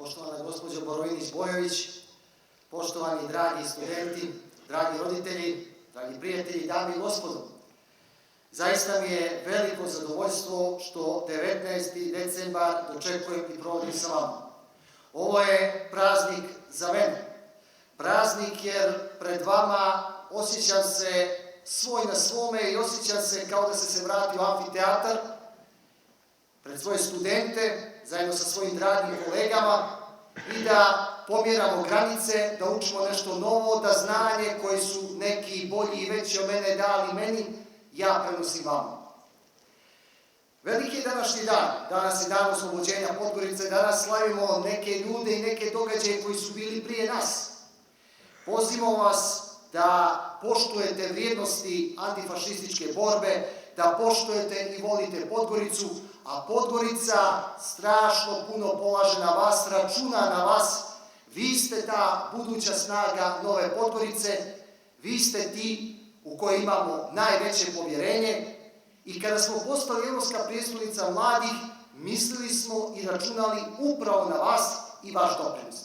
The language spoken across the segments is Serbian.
poštovana gospođo Boroinić-Bojović, poštovani dragi studenti, dragi roditelji, dragi prijatelji, dame i gospodo. Zaista mi je veliko zadovoljstvo što 19. decembar dočekujem i provodim sa vama. Ovo je praznik za mene. Praznik jer pred vama osjećam se svoj na svome i osjećam se kao da se vratio u amfiteatar, pred svoje studente, zajedno sa svojim dragim kolegama i da pomjeramo granice, da učimo nešto novo, da znanje koje su neki bolji i veći od mene dali meni, ja prenosim vama. Veliki je današnji dan, danas je dan oslobođenja Podgorice, danas slavimo neke ljude i neke događaje koji su bili prije nas. Pozivamo vas da poštujete vrijednosti antifašističke borbe, da poštujete i volite Podgoricu, a Podgorica strašno puno polaže na vas, računa na vas. Vi ste ta buduća snaga nove Podgorice, vi ste ti u koje imamo najveće povjerenje i kada smo postali Europska prijestolnica mladih, mislili smo i računali upravo na vas i vaš doprinos.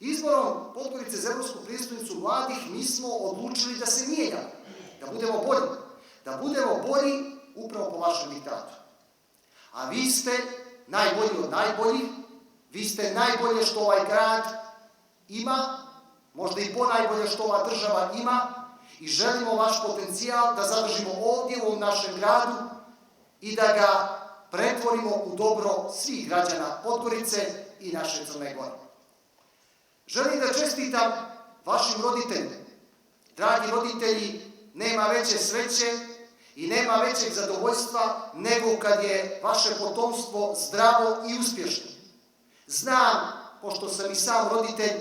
Izborom Podgorice za Europsku prijestolnicu mladih mi smo odlučili da se mijenjamo, da budemo bolji upravo po vašem diktatu. A vi ste najbolji od najboljih, vi ste najbolje što ovaj grad ima, možda i ponajbolje što ova država ima i želimo vaš potencijal da zadržimo ovdje u ovom našem gradu i da ga pretvorimo u dobro svih građana Podgorice i naše Crne Gore. Želim da čestitam vašim roditeljima. Dragi roditelji, nema veće sreće i nema većeg zadovoljstva nego kad je vaše potomstvo zdravo i uspješno. Znam, pošto sam i sam roditelj,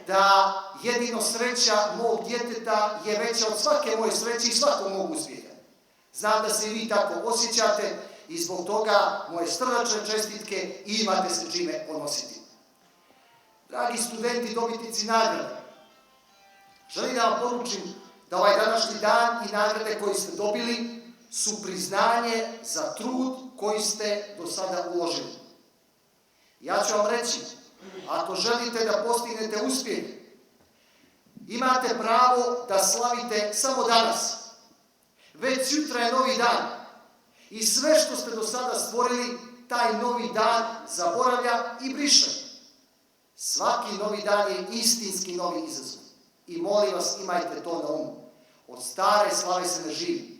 da jedino sreća mog djeteta je veća od svake moje sreće i svakog mog uspjeha. Znam da se i vi tako osjećate i zbog toga moje srdačne čestitke i imate se čime ponositi. Dragi studenti, dobitnici nagrade, želim da vam poručim da ovaj današnji dan i nagrade koje ste dobili su priznanje za trud koji ste do sada uložili. Ja ću vam reći, ako želite da postignete uspjeh, imate pravo da slavite samo danas. Već sutra je novi dan i sve što ste do sada stvorili, taj novi dan zaboravlja i briše. Svaki novi dan je istinski novi izazov. I molim vas, imajte to na umu. Od stare slave se ne živi.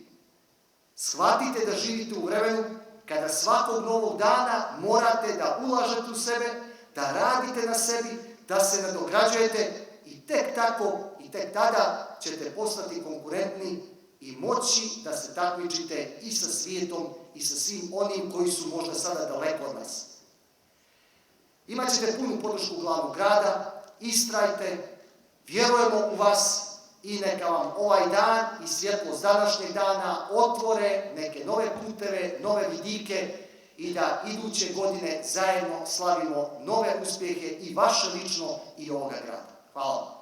Shvatite da živite u vremenu kada svakog novog dana morate da ulažete u sebe, da radite na sebi, da se nadograđujete i tek tako i tek tada ćete postati konkurentni i moći da se takmičite i sa svijetom i sa svim onim koji su možda sada daleko od nas. Imaćete punu podršku glavnog grada, istrajte, vjerujemo u vas i neka vam ovaj dan i svjetlost današnjeg dana otvore neke nove puteve, nove vidike i da iduće godine zajedno slavimo nove uspjehe i vaše lično i ovoga grada. Hvala vam.